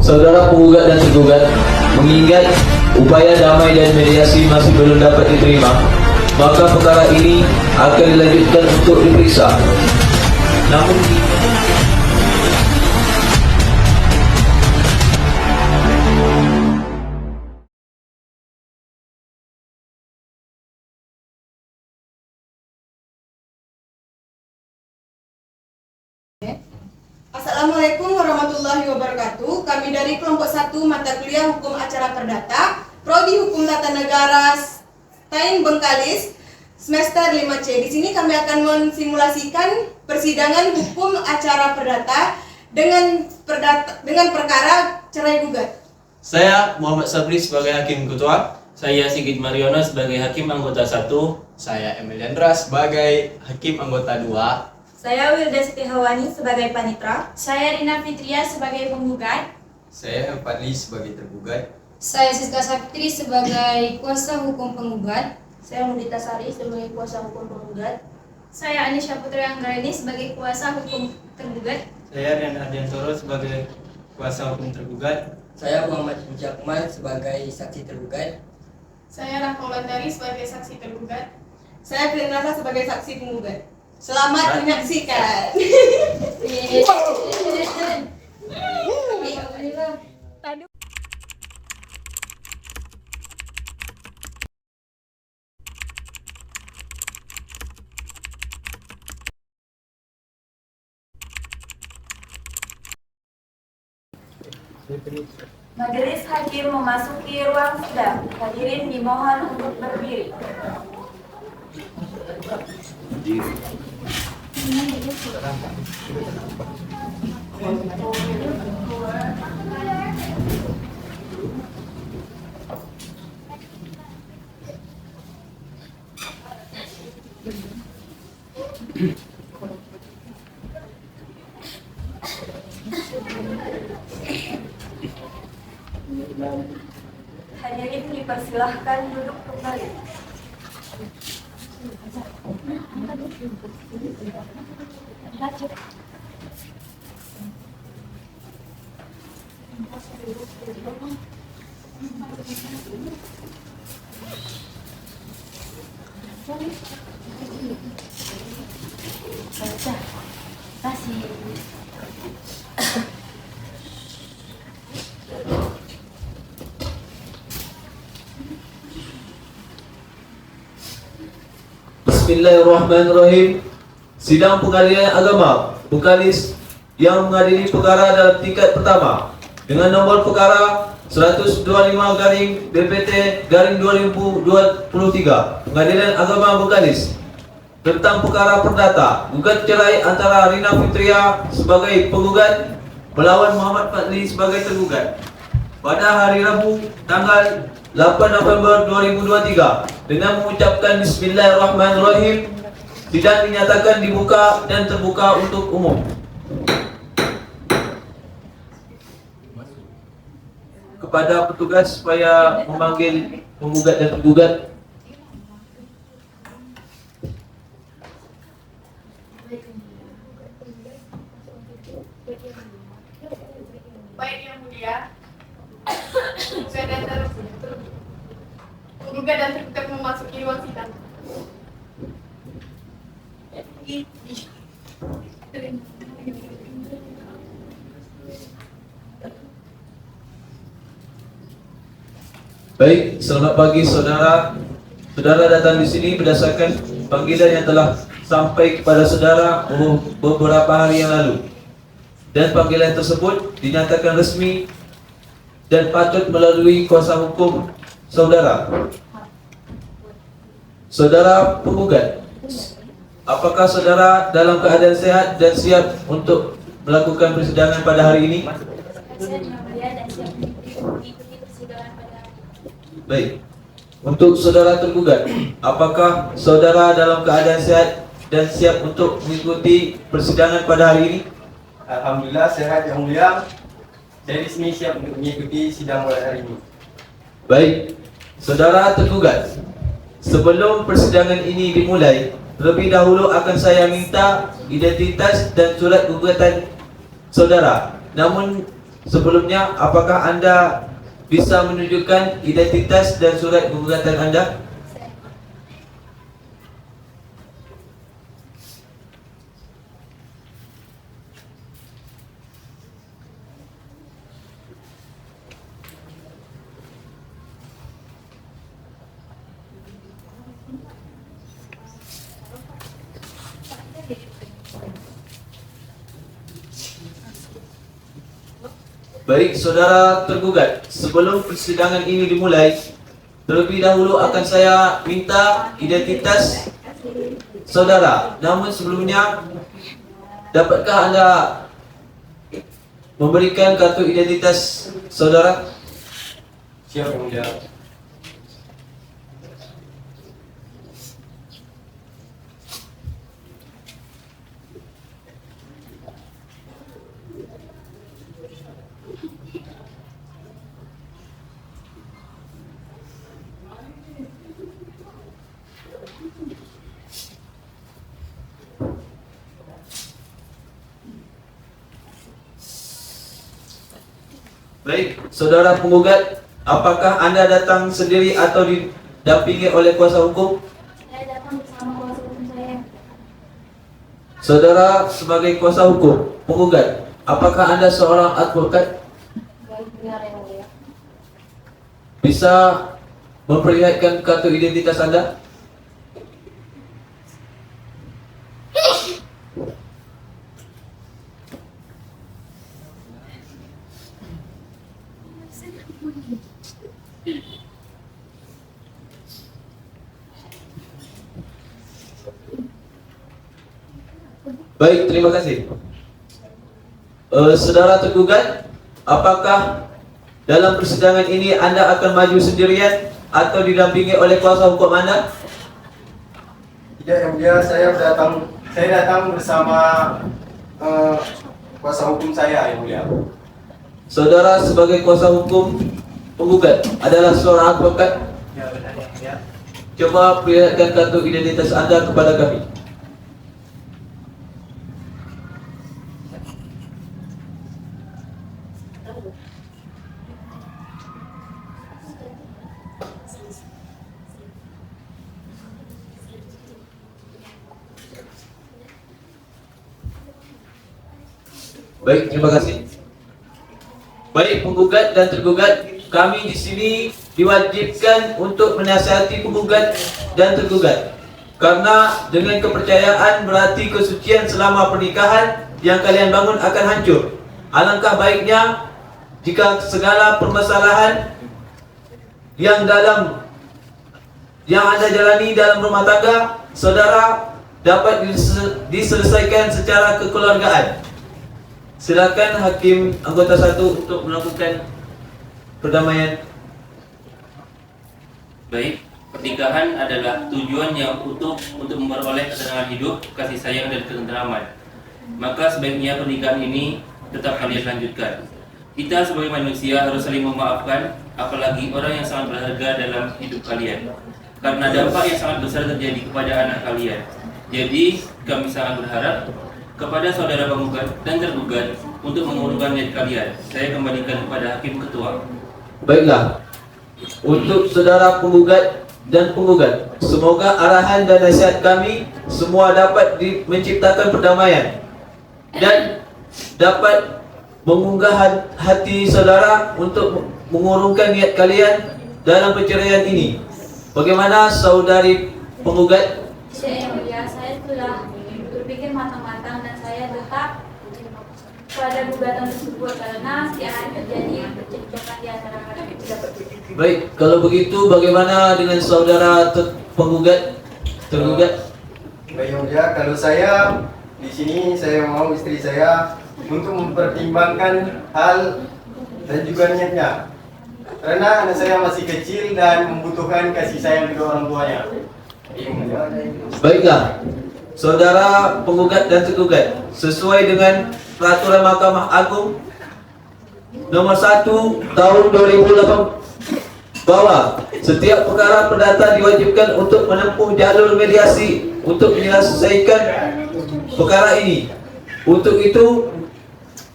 saudara penggugat dan tergugat, mengingat upaya damai dan mediasi masih belum dapat diterima, maka perkara ini akan dilanjutkan untuk diperiksa. Namun Assalamualaikum warahmatullahi wabarakatuh. Kami dari kelompok 1 mata kuliah Hukum Acara Perdata, Prodi Hukum Tata Negara Stain Bengkalis, semester 5C. Di sini kami akan mensimulasikan persidangan hukum acara perdata dengan perkara cerai gugat. Saya Muhammad Sabri sebagai Hakim Ketua. Saya Sigit Mariono sebagai Hakim Anggota 1. Saya Emil Chandra sebagai Hakim Anggota 2. Saya Wilda Siti Hawani sebagai panitra. Saya Rina Fitria sebagai penggugat. Saya Fadli sebagai tergugat. Saya Siska Sakti sebagai kuasa hukum penggugat. Saya Mudita Sari sebagai kuasa hukum penggugat. Saya Anisha Putri Anggraini sebagai kuasa hukum tergugat. Saya Rian Ardiantoro sebagai kuasa hukum tergugat. Saya Muhammad Jakmal sebagai saksi tergugat. Saya Rahma Bandari sebagai saksi tergugat. Saya Firin Rasa sebagai saksi penggugat. Selamat menyaksikan. Majelis Hakim memasuki ruang sidang. Hadirin dimohon untuk berdiri. Hadirin dipersilahkan duduk kembali. Bismillahirrahmanirrahim. Sidang Pengadilan Agama Bengkalis yang mengadili perkara dalam tingkat pertama dengan nombor perkara 125-BPT-2023 Pengadilan Agama Bengkalis tentang perkara perdata gugat cerai antara Rina Fitria sebagai penggugat melawan Muhammad Fadli sebagai tergugat pada hari Rabu tanggal 8 November 2023 dengan mengucapkan Bismillahirrahmanirrahim. Sidang dinyatakan dibuka dan terbuka untuk umum. Kepada petugas supaya memanggil penggugat dan tergugat. Baik yang mulia, penggugat dan tergugat memasuki ruang sidang. Baik, selamat pagi saudara. Saudara datang di sini berdasarkan panggilan yang telah sampai kepada saudara beberapa hari yang lalu. Dan panggilan tersebut dinyatakan resmi dan patut melalui kuasa hukum saudara. Saudara penggugat, apakah saudara dalam keadaan sehat dan siap untuk melakukan persidangan pada hari ini? Saya Yang Mulia dan siap mengikuti persidangan pada hari ini. Baik. Untuk saudara tergugat, apakah saudara dalam keadaan sehat dan siap untuk mengikuti persidangan pada hari ini? Alhamdulillah sehat yang mulia. Saya di sini siap untuk mengikuti sidang pada hari ini. Baik. Saudara tergugat, sebelum persidangan ini dimulai, terlebih dahulu akan saya minta identitas dan surat gugatan saudara. Namun sebelumnya, apakah Anda bisa menunjukkan identitas dan surat gugatan Anda? Baik, saudara tergugat, sebelum persidangan ini dimulai, terlebih dahulu akan saya minta identitas saudara. Namun sebelumnya, dapatkah Anda memberikan kartu identitas saudara? Siap yang mulia. Baik, saudara penggugat, apakah Anda datang sendiri atau didampingi oleh kuasa hukum? Saya datang bersama kuasa hukum saya. Saudara sebagai kuasa hukum penggugat, apakah Anda seorang advokat? Baik, benar yang mulia. Bisa memperlihatkan kartu identitas Anda? Baik, terima kasih. Saudara tergugat, apakah dalam persidangan ini Anda akan maju sendirian atau didampingi oleh kuasa hukum Anda? Tidak yang mulia, saya datang bersama kuasa hukum saya yang mulia. Saudara sebagai kuasa hukum penggugat adalah seorang advokat. Ya benar yang mulia. Coba perlihatkan kartu identitas Anda kepada kami. Baik, terima kasih. Baik, penggugat dan tergugat, kami di sini diwajibkan untuk menasihati penggugat dan tergugat. Karena dengan kepercayaan berarti kesucian selama pernikahan yang kalian bangun akan hancur. Alangkah baiknya jika segala permasalahan yang Anda jalani dalam rumah tangga saudara dapat diselesaikan secara kekeluargaan. Silakan Hakim anggota 1 untuk melakukan perdamaian. Baik, pernikahan adalah tujuan yang utuh untuk memperoleh kesenangan hidup, kasih sayang dan ketenteraman. Maka sebaiknya pernikahan ini tetap kalian lanjutkan. Kita sebagai manusia harus saling memaafkan, apalagi orang yang sangat berharga dalam hidup kalian. Karena dampak yang sangat besar terjadi kepada anak kalian. Jadi, kami sangat berharap kepada saudara penggugat dan tergugat untuk mengurungkan niat kalian. Saya kembalikan kepada Hakim Ketua. Baiklah, untuk saudara penggugat dan penggugat, semoga arahan dan nasihat kami semua dapat menciptakan perdamaian dan dapat mengunggah hati saudara untuk mengurungkan niat kalian dalam perceraian ini. Bagaimana saudari penggugat? Tidak yang mulia, saya sudah berpikir matang-matang dan saya tetap pada gugatan tersebut karena sekiranya terjadi percekcokan di antara kalian. Baik, kalau begitu bagaimana dengan saudara tergugat? Baik yang mulia, kalau saya di sini saya mau istri saya untuk mempertimbangkan hal dan juga niatnya. Karena anak saya masih kecil dan membutuhkan kasih sayang kedua orang tuanya. Baiklah, saudara penggugat dan tergugat, sesuai dengan peraturan Mahkamah Agung nomor 1 tahun 2008 bahwa setiap perkara perdata diwajibkan untuk menempuh jalur mediasi untuk menyelesaikan perkara ini. Untuk itu,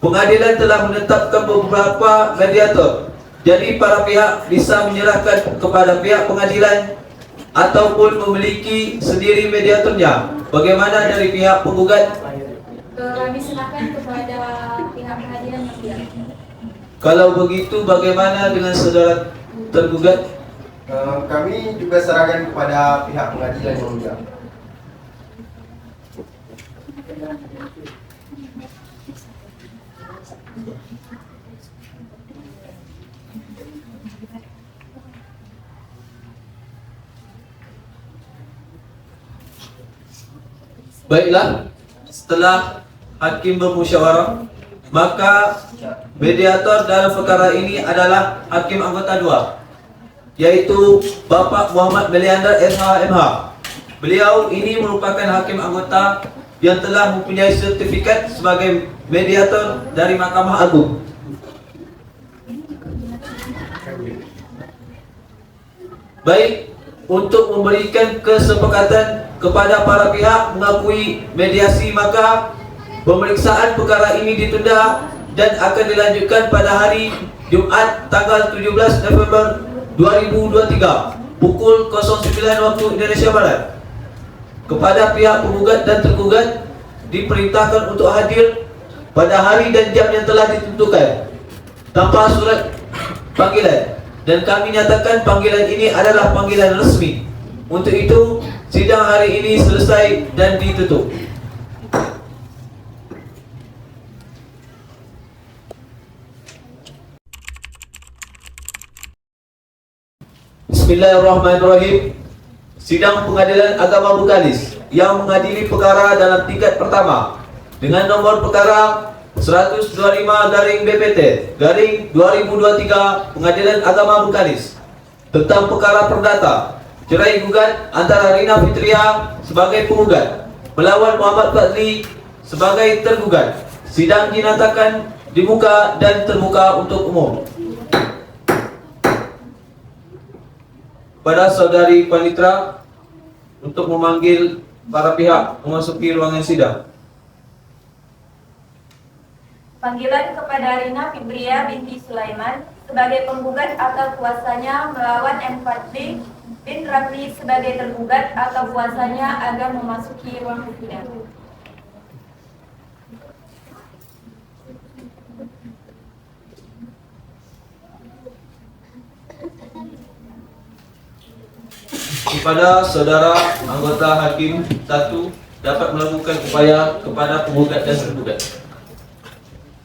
Pengadilan telah menetapkan beberapa mediator. Jadi para pihak bisa menyerahkan kepada pihak pengadilan ataupun memiliki sendiri mediatornya. Bagaimana dari pihak penggugat? Kami serahkan kepada pihak pengadilan yang mulia. Kalau begitu bagaimana dengan saudara tergugat? Kami juga serahkan kepada pihak pengadilan yang mulia. Baiklah, setelah hakim bermusyawarah, maka mediator dalam perkara ini adalah hakim anggota 2, yaitu Bapak Muhammad Meliander SH MH. Beliau ini merupakan hakim anggota yang telah mempunyai sertifikat sebagai mediator dari Mahkamah Agung. Baik, untuk memberikan kesepakatan kepada para pihak mengakui mediasi, maka pemeriksaan perkara ini ditunda dan akan dilanjutkan pada hari Jumat tanggal 17 November 2023 pukul 09 waktu Indonesia Barat. Kepada pihak penggugat dan tergugat diperintahkan untuk hadir pada hari dan jam yang telah ditentukan tanpa surat panggilan, dan kami nyatakan panggilan ini adalah panggilan resmi. Untuk itu, sidang hari ini selesai dan ditutup. Bismillahirrahmanirrahim. Sidang Pengadilan Agama Bengkalis yang mengadili perkara dalam tingkat pertama dengan nomor perkara 125-BPT-2023 Pengadilan Agama Bengkalis tentang perkara perdata cerai gugat antara Rina Fitria sebagai penggugat melawan Muhammad Fadli sebagai tergugat. Sidang dinyatakan dibuka dan terbuka untuk umum. Pada saudari Panitra untuk memanggil para pihak memasuki ruangan sidang. Panggilan kepada Rina Fibria binti Sulaiman sebagai penggugat atau kuasanya melawan M. Fadli bin Ramli sebagai tergugat atau kuasanya agar memasuki ruang sidang. Kepada saudara anggota hakim 1 dapat melakukan upaya kepada penggugat dan tergugat.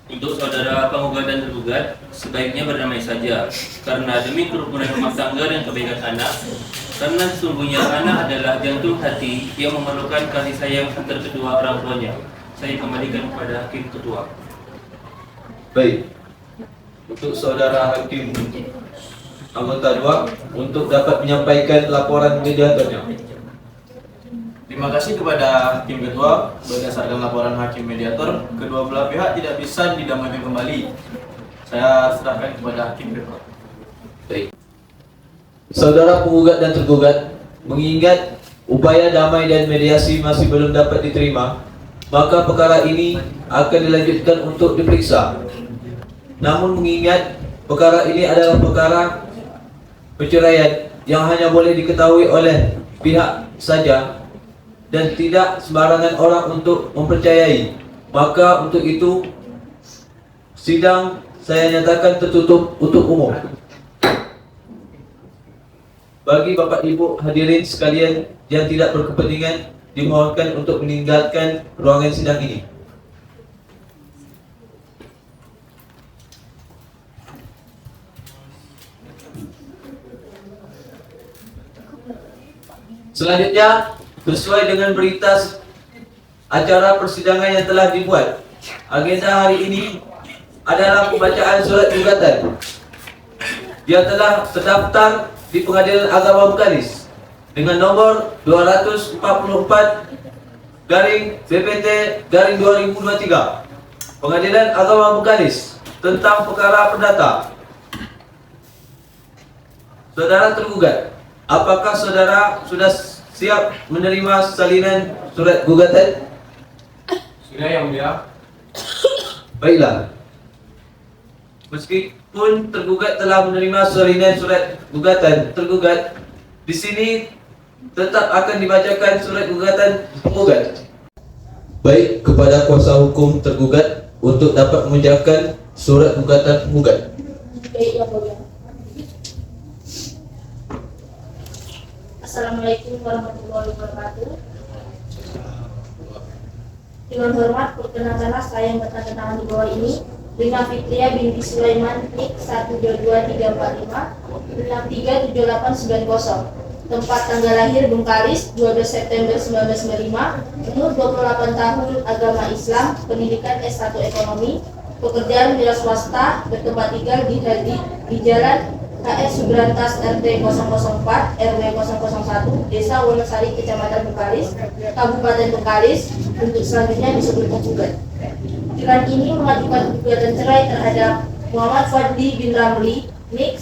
Untuk saudara penggugat dan tergugat, sebaiknya berdamai saja, karena demi kerukunan rumah tangga dan kebaikan anak. Karena sesungguhnya anak adalah jantung hati yang memerlukan kasih sayang antar kedua orang tuanya. Saya kembalikan kepada hakim ketua. Baik. Untuk saudara hakim anggota 2 untuk dapat menyampaikan laporan mediatornya. Terima kasih kepada Hakim Ketua. Berdasarkan laporan Hakim Mediator, kedua belah pihak tidak bisa didamaikan kembali. Saya serahkan kepada Hakim Ketua. Baik. Saudara penggugat dan tergugat, mengingat upaya damai dan mediasi masih belum dapat diterima, maka perkara ini akan dilanjutkan untuk diperiksa. Namun mengingat perkara ini adalah perkara perceraian yang hanya boleh diketahui oleh pihak saja dan tidak sembarangan orang untuk mempercayai, maka untuk itu sidang saya nyatakan tertutup untuk umum. Bagi Bapak Ibu hadirin sekalian yang tidak berkepentingan, dimohonkan untuk meninggalkan ruangan sidang ini. Selanjutnya, sesuai dengan berita acara persidangan yang telah dibuat, agenda hari ini adalah pembacaan surat gugatan yang telah terdaftar di Pengadilan Agama Bengkalis dengan nomor 244/BPT-2023 Pengadilan Agama Bengkalis tentang perkara perdata. Saudara tergugat, apakah saudara sudah siap menerima salinan surat gugatan? Sudah, Yang Mulia. Baiklah. Meskipun tergugat telah menerima salinan surat gugatan tergugat, di sini tetap akan dibacakan surat gugatan penggugat. Baik kepada kuasa hukum tergugat untuk dapat membacakan surat gugatan penggugat. Baik, Yang Mulia. Assalamualaikum warahmatullahi wabarakatuh. Dengan hormat, perkenalkanlah saya yang bertanda tangan di bawah ini, Rina Fitria binti Sulaiman, NIK 122345, 637890. Tempat tanggal lahir Bengkalis 12 September 1995, umur 28 tahun, agama Islam, pendidikan S1 Ekonomi, pekerjaan wira swasta, bertempat tinggal di Jalan HS Subrantas RT 004 RW 001 Desa Wonosari Kecamatan Bengkalis, Kabupaten Bengkalis. Untuk selanjutnya disebut penggugat. Dengan ini mengajukan gugatan cerai terhadap Muhammad Fadli bin Ramli, NIK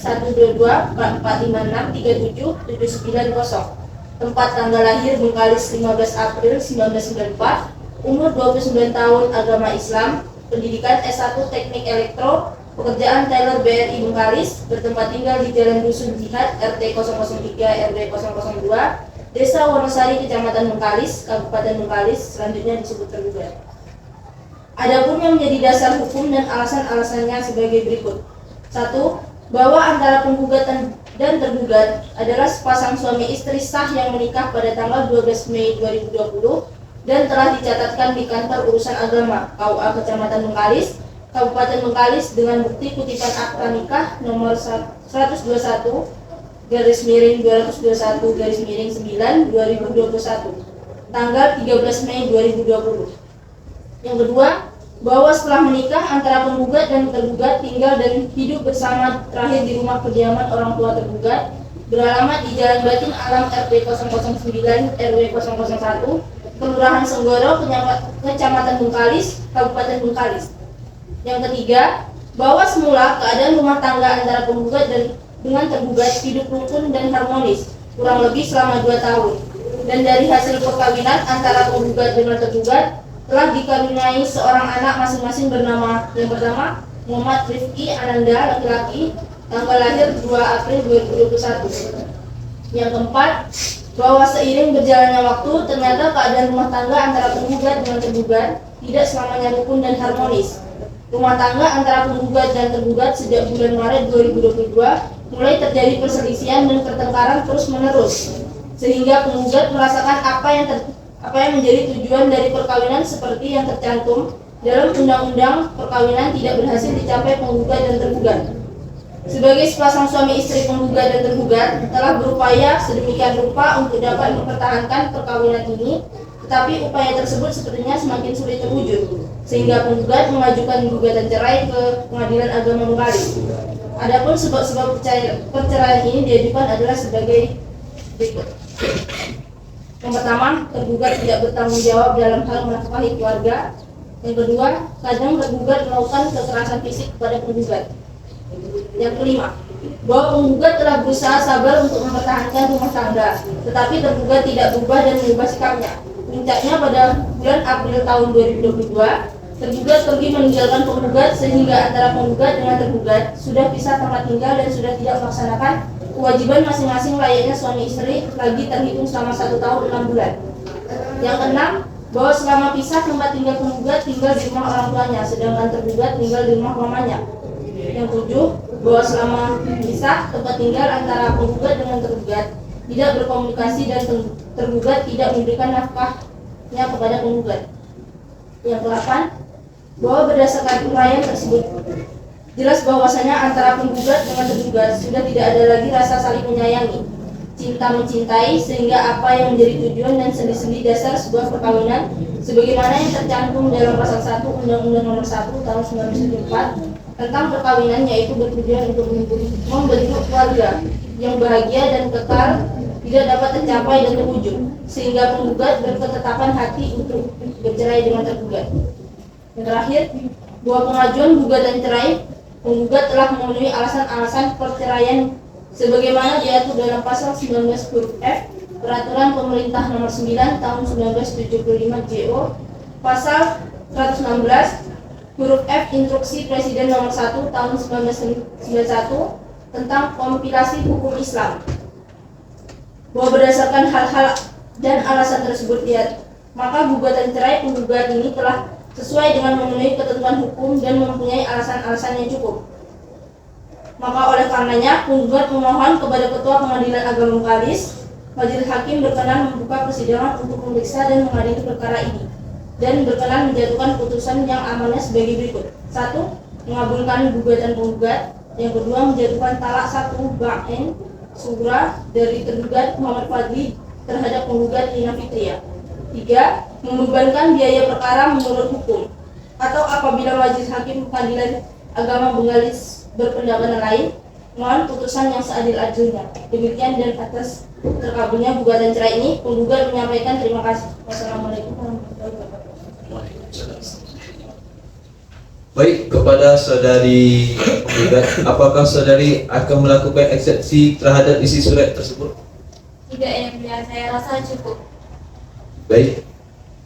122-4456-37790. Tempat tanggal lahir Bengkalis 15 April 1994, umur 29 tahun, agama Islam, pendidikan S1 Teknik Elektro, pekerjaan teller BRI Bengkalis, bertempat tinggal di Jalan Dusun Jihad RT 003 RW 002 Desa Wonosari Kecamatan Bengkalis, Kabupaten Bengkalis. Selanjutnya disebut tergugat. Adapun yang menjadi dasar hukum dan alasan-alasannya sebagai berikut. 1. Bahwa antara penggugat dan tergugat adalah sepasang suami istri sah yang menikah pada tanggal 12 Mei 2020 dan telah dicatatkan di Kantor Urusan Agama KUA Kecamatan Bengkalis, Kabupaten Bengkalis dengan bukti kutipan akta nikah nomor 121 /221/9 2021 tanggal 13 Mei 2020. Yang kedua, bahwa setelah menikah antara penggugat dan tergugat tinggal dan hidup bersama terakhir di rumah kediaman orang tua tergugat beralamat di Jalan Batin Alam RT 009 RW 001 Kelurahan Senggoro, Kecamatan Bengkalis, Kabupaten Bengkalis. Yang ketiga, bahwa semula keadaan rumah tangga antara penggugat dengan tergugat hidup rukun dan harmonis kurang lebih selama 2 tahun, dan dari hasil perkawinan antara penggugat dengan tergugat telah dikaruniai seorang anak masing-masing bernama yang pertama Muhammad Rifki Ananda laki-laki, tanggal lahir 2 April 2021. Yang keempat, bahwa seiring berjalannya waktu ternyata keadaan rumah tangga antara penggugat dengan tergugat tidak selamanya rukun dan harmonis. Rumah tangga antara penggugat dan tergugat sejak bulan Maret 2022 mulai terjadi perselisihan dan pertengkaran terus-menerus, sehingga penggugat merasakan apa yang menjadi tujuan dari perkawinan seperti yang tercantum dalam Undang-Undang Perkawinan tidak berhasil dicapai penggugat dan tergugat. Sebagai sepasang suami istri penggugat dan tergugat telah berupaya sedemikian rupa untuk dapat mempertahankan perkawinan ini, tetapi upaya tersebut sepertinya semakin sulit terwujud, sehingga penggugat mengajukan gugatan cerai ke Pengadilan Agama Bengkalis. Adapun sebab-sebab perceraian ini diajukan adalah sebagai berikut. Yang pertama, tergugat tidak bertanggung jawab dalam hal menafkahi keluarga. Yang kedua, kadang tergugat melakukan kekerasan fisik kepada penggugat. Yang kelima, bahwa penggugat telah berusaha sabar untuk mempertahankan rumah tangga, tetapi tergugat tidak berubah dan mengubah sikapnya. Puncaknya pada bulan April tahun 2022, tergugat pergi meninggalkan penggugat sehingga antara penggugat dengan tergugat sudah pisah tempat tinggal dan sudah tidak melaksanakan kewajiban masing-masing layaknya suami istri lagi terhitung selama 1 tahun 6 bulan. Yang keenam, bahwa selama pisah tempat tinggal penggugat tinggal di rumah orang tuanya, sedangkan tergugat tinggal di rumah mamanya. Yang ketujuh, bahwa selama pisah tempat tinggal antara penggugat dengan tergugat tidak berkomunikasi dan tergugat tidak memberikan nafkahnya kepada penggugat. Yang ke-8, bahwa berdasarkan uraian tersebut jelas bahwasanya antara penggugat dengan tergugat sudah tidak ada lagi rasa saling menyayangi, cinta mencintai, sehingga apa yang menjadi tujuan dan sendi-sendi dasar sebuah perkawinan sebagaimana yang tercantum dalam pasal 1 Undang-Undang Nomor 1 Tahun 1974 tentang perkawinan, yaitu bertujuan untuk membentuk keluarga yang bahagia dan kekal tidak dapat tercapai dan terwujud, sehingga penggugat berketetapan hati untuk bercerai dengan tergugat. Yang terakhir, bahwa pengajuan gugatan cerai penggugat telah memenuhi alasan-alasan perceraian sebagaimana diatur dalam pasal 19 huruf F Peraturan Pemerintah Nomor 9 Tahun 1975 JO, pasal 116 Huruf F Instruksi Presiden Nomor 1 Tahun 1991 tentang kompilasi hukum Islam, bahwa berdasarkan hal-hal dan alasan tersebut maka gugatan cerai penggugat ini telah sesuai dengan memenuhi ketentuan hukum dan mempunyai alasan-alasan yang cukup. Maka oleh karenanya penggugat memohon kepada Ketua Pengadilan Agama Bengkalis, Majelis Hakim berkenan membuka persidangan untuk memeriksa dan mengadili perkara ini dan berkenan menjatuhkan putusan yang amannya sebagai berikut. 1. Mengabulkan gugatan penggugat. Yang kedua, menjatuhkan talak 1 ba'in surah dari tergugat Muhammad Fadli terhadap penggugat Lina Fitria. 3. Membebankan biaya perkara menurut hukum, atau apabila Majelis Hakim Pengadilan Agama Bengkalis berpendapat lain, mohon putusan yang seadil-adilnya. Demikian dan atas terkabulnya gugatan cerai ini, penggugat menyampaikan terima kasih. Wassalamualaikum warahmatullahi wabarakatuh. Baik, kepada saudari penggugat, apakah saudari akan melakukan eksepsi terhadap isi surat tersebut? Tidak, Yang Mulia, saya rasa cukup. Baik,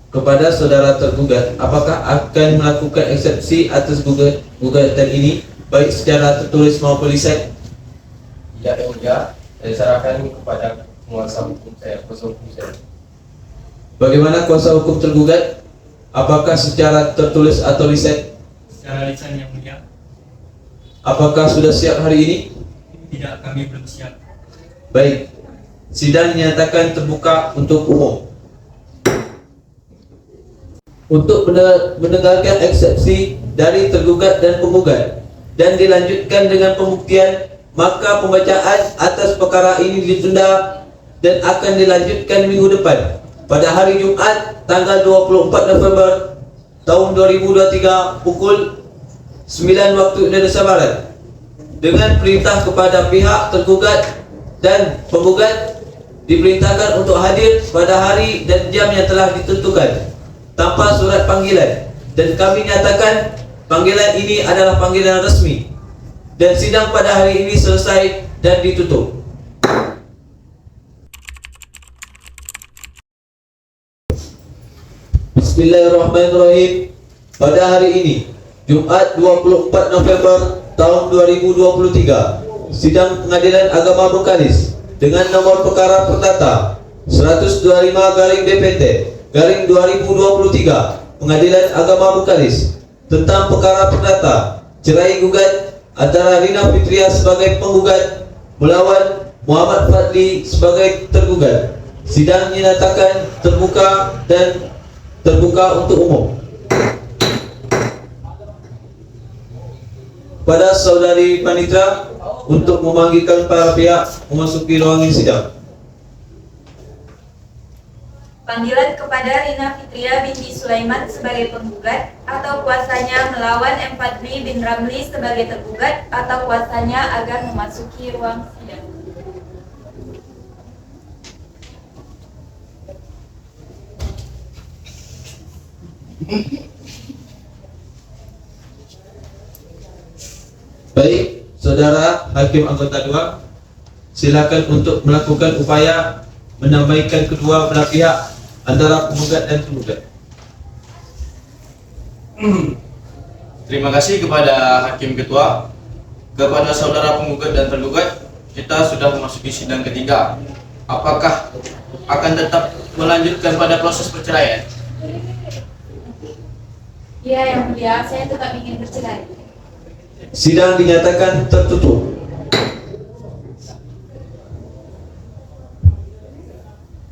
kepada saudara tergugat, apakah akan melakukan eksepsi atas gugatan ini, baik secara tertulis maupun lisan? Tidak, Yang Mulia. Saya serahkan kepada kuasa hukum saya. Bagaimana kuasa hukum tergugat? Apakah secara tertulis atau lisan? Secara lisan, Yang Mulia. Apakah sudah siap hari ini? Tidak, kami belum siap. Baik, sidang dinyatakan terbuka untuk umum. Untuk mendengarkan eksepsi dari tergugat dan penggugat dan dilanjutkan dengan pembuktian, maka pembacaan atas perkara ini ditunda dan akan dilanjutkan minggu depan pada hari Jumat tanggal 24 November tahun 2023 pukul 9 waktu Indonesia Barat, dengan perintah kepada pihak tergugat dan penggugat diperintahkan untuk hadir pada hari dan jam yang telah ditentukan tanpa surat panggilan, dan kami nyatakan panggilan ini adalah panggilan resmi dan sidang pada hari ini selesai dan ditutup. Bismillahirrahmanirrahim. Pada hari ini Jumat 24 November tahun 2023, sidang Pengadilan Agama Bengkalis dengan nomor perkara perdata 125/DPT/2023 Pengadilan Agama Bengkalis tentang perkara perdata cerai gugat antara Lina Fitria sebagai penggugat melawan Muhammad Fadli sebagai tergugat. Sidang dinyatakan terbuka dan terbuka untuk umum. Pada saudari Panitra untuk memanggilkan para pihak memasuki ruangan sidang. Panggilan kepada Lina Fitria binti Sulaiman sebagai penggugat atau kuasanya melawan M. Fadli bin Ramli sebagai tergugat atau kuasanya agar memasuki ruang sidang. Baik, saudara Hakim Anggota 2, silakan untuk melakukan upaya menambahkan kedua belah pihak antara penggugat dan tergugat. Terima kasih kepada Hakim Ketua. Kepada saudara penggugat dan tergugat, kita sudah memasuki sidang ketiga. Apakah akan tetap melanjutkan pada proses perceraian? Ya, Yang Mulia, saya tetap ingin bercerai. Sidang dinyatakan tertutup.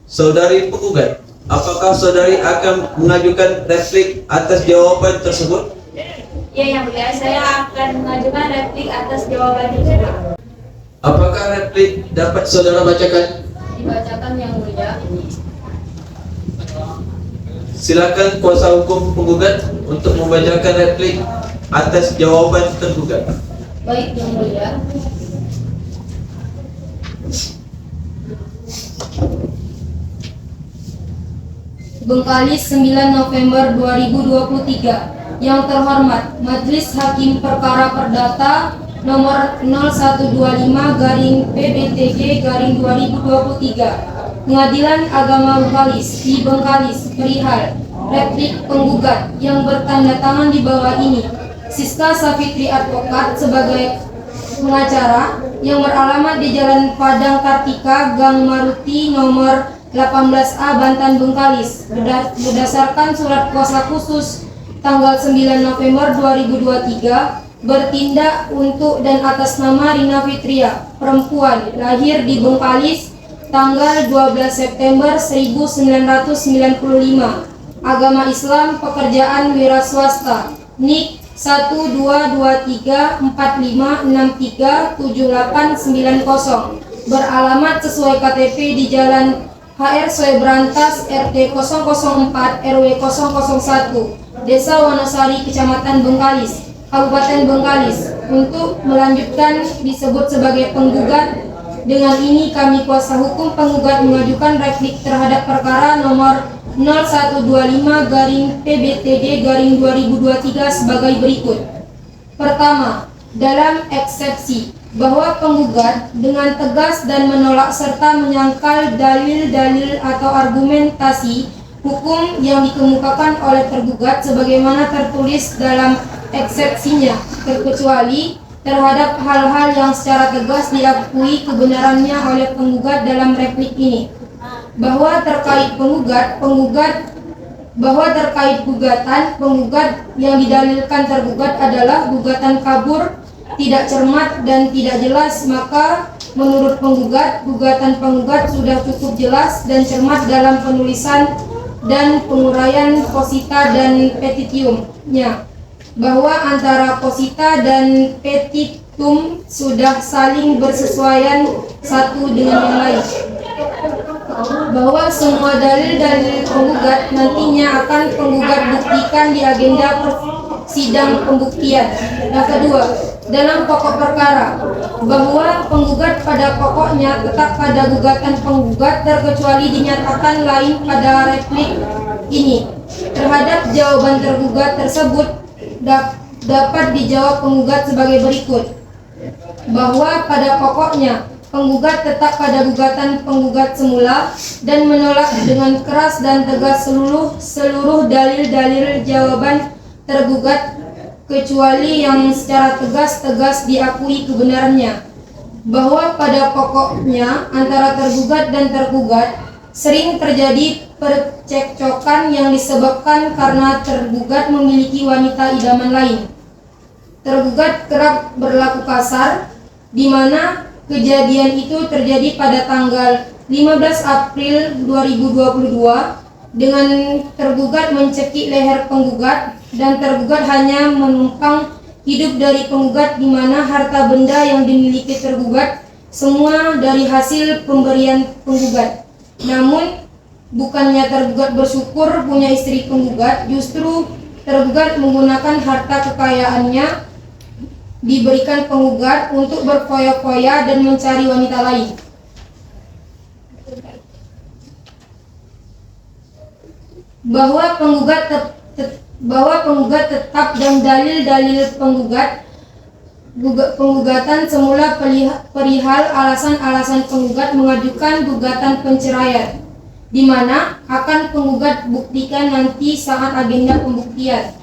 Saudari penggugat, apakah saudari akan mengajukan replik atas jawaban tersebut? Ya, Yang Mulia, saya akan mengajukan replik atas jawaban tersebut. Apakah replik dapat saudara bacakan? Dibacakan, Yang Mulia. Silakan kuasa hukum penggugat untuk membacakan replik atas jawaban tergugat. Baik, Yang Mulia. Bengkalis 9 November 2023. Yang terhormat Majelis Hakim Perkara Perdata nomor 0125/PBTG/2023 Pengadilan Agama Bengkalis di Bengkalis perihal replik penggugat yang bertanda tangan di bawah ini. Siska Safitri Advokat sebagai pengacara yang beralamat di Jalan Padang Kartika, Gang Maruti nomor 18A, Bantan, Bengkalis, berdasarkan surat kuasa khusus tanggal 9 November 2023, bertindak untuk dan atas nama Rina Fitria, perempuan, lahir di Bengkalis, tanggal 12 September 1995, agama Islam, pekerjaan wira swasta, NIK 122345637890, beralamat sesuai KTP di Jalan HR Soebrantas RT 004 RW 001 Desa Wonosari Kecamatan Bengkalis, Kabupaten Bengkalis, untuk melanjutkan disebut sebagai penggugat. Dengan ini kami kuasa hukum penggugat mengajukan replik terhadap perkara nomor 0125/PBTD/2023 sebagai berikut. Pertama, dalam eksepsi bahwa penggugat dengan tegas dan menolak serta menyangkal dalil-dalil atau argumentasi hukum yang dikemukakan oleh tergugat sebagaimana tertulis dalam eksepsinya, terkecuali terhadap hal-hal yang secara tegas diakui kebenarannya oleh penggugat dalam replik ini, bahwa terkait gugatan penggugat yang didalilkan tergugat adalah gugatan kabur, tidak cermat dan tidak jelas, maka menurut penggugat, gugatan penggugat sudah cukup jelas dan cermat dalam penulisan dan penguraian posita dan petitiumnya, bahwa antara posita dan petitum sudah saling bersesuaian satu dengan yang lain, bahwa semua dalil-dalil penggugat nantinya akan penggugat buktikan di agenda sidang pembuktian. Yang kedua, dalam pokok perkara, bahwa penggugat pada pokoknya tetap pada gugatan penggugat terkecuali dinyatakan lain pada replik ini. Terhadap jawaban tergugat tersebut dapat dijawab penggugat sebagai berikut, bahwa pada pokoknya penggugat tetap pada gugatan penggugat semula dan menolak dengan keras dan tegas seluruh dalil-dalil jawaban tergugat kecuali yang secara tegas diakui kebenarannya, bahwa pada pokoknya antara tergugat dan tergugat sering terjadi percekcokan yang disebabkan karena tergugat memiliki wanita idaman lain. Tergugat kerap berlaku kasar, di mana kejadian itu terjadi pada tanggal 15 April 2022 dengan tergugat mencekik leher penggugat dan tergugat hanya menumpang hidup dari penggugat, di mana harta benda yang dimiliki tergugat semua dari hasil pemberian penggugat. Namun bukannya tergugat bersyukur punya istri penggugat, justru tergugat menggunakan harta kekayaannya diberikan penggugat untuk berfoya-foya dan mencari wanita lain. Bahwa penggugat tetap dan dalil-dalil penggugatan semula perihal alasan-alasan penggugat mengajukan gugatan penceraian, di mana akan penggugat buktikan nanti saat agenda pembuktian,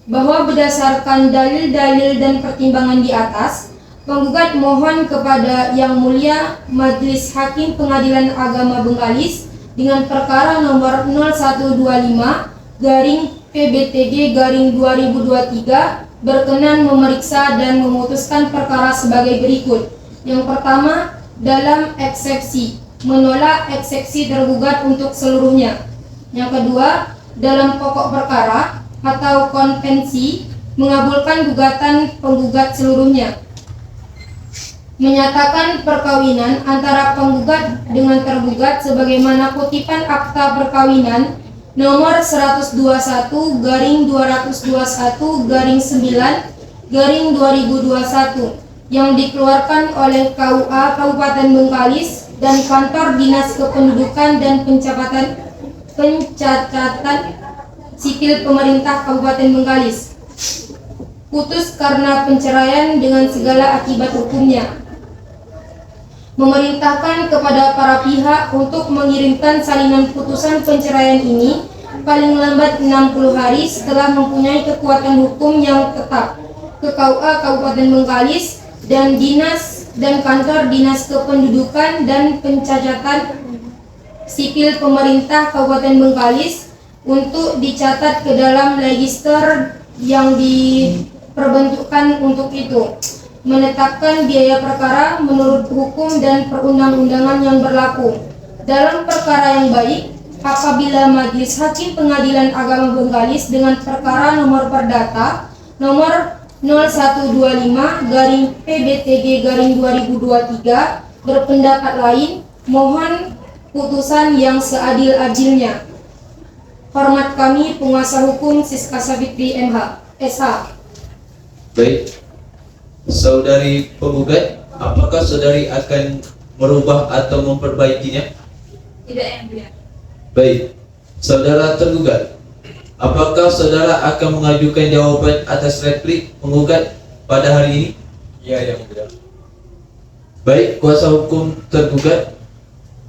bahwa berdasarkan dalil-dalil dan pertimbangan di atas, penggugat mohon kepada Yang Mulia Majelis Hakim Pengadilan Agama Bengkalis dengan perkara nomor 0125/PBTD/2023 berkenan memeriksa dan memutuskan perkara sebagai berikut. Yang pertama, dalam eksepsi, menolak eksepsi tergugat untuk seluruhnya. Yang kedua, dalam pokok perkara atau konvensi, mengabulkan gugatan penggugat seluruhnya. Menyatakan perkawinan antara penggugat dengan tergugat sebagaimana kutipan akta perkawinan nomor 121/2021/9/2021 yang dikeluarkan oleh KUA Kabupaten Bengkalis dan Kantor Dinas Kependudukan dan Pencatatan Sipil Pemerintah Kabupaten Bengkalis. Putus karena penceraian dengan segala akibat hukumnya. Memerintahkan kepada para pihak untuk mengirimkan salinan putusan penceraian ini paling lambat 60 hari setelah mempunyai kekuatan hukum yang tetap ke KUA Kabupaten Bengkalis dan dinas dan kantor Dinas Kependudukan dan Pencatatan Sipil Pemerintah Kabupaten Bengkalis untuk dicatat ke dalam register yang diperbentukkan untuk itu, menetapkan biaya perkara menurut hukum dan perundang-undangan yang berlaku. Dalam perkara yang baik, apabila Majelis Hakim Pengadilan Agama Bengkalis dengan perkara nomor perdata nomor 0125/PBTG/2023 berpendapat lain, mohon putusan yang seadil-adilnya. Hormat kami, penguasa hukum Siska Savitri MH SH. Baik, saudari penggugat, apakah saudari akan merubah atau memperbaikinya? Tidak, Yang Mulia. Baik, saudara tergugat, apakah saudara akan mengajukan jawaban atas replik penggugat pada hari ini? Iya, Yang Mulia. Baik, kuasa hukum tergugat,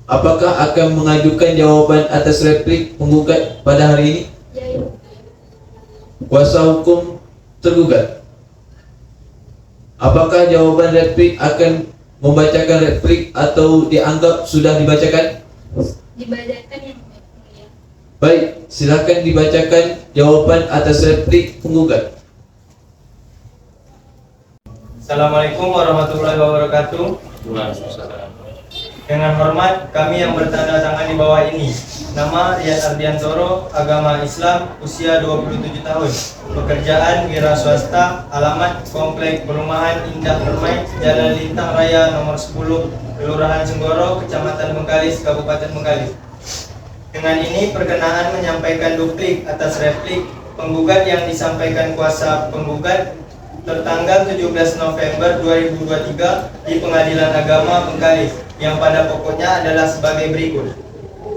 apakah akan mengajukan jawaban atas replik penggugat pada hari ini? Ya, Ibu. Kuasa hukum tergugat, apakah jawaban replik akan membacakan replik atau dianggap sudah dibacakan? Dibacakan, Yang Mulia. Baik, silakan dibacakan jawaban atas replik penggugat. Assalamualaikum warahmatullahi wabarakatuh. Dengan hormat, kami yang bertanda tangan di bawah ini. Nama Rian Ardiantoro, agama Islam, usia 27 tahun. Pekerjaan wira swasta, alamat Komplek Perumahan Indah Permai, Jalan Lintang Raya nomor 10, Kelurahan Senggoro, Kecamatan Bengkalis, Kabupaten Bengkalis. Dengan ini perkenaan menyampaikan duplik atas replik penggugat yang disampaikan kuasa penggugat tertanggal 17 November 2023 di Pengadilan Agama Bengkalis, yang pada pokoknya adalah sebagai berikut.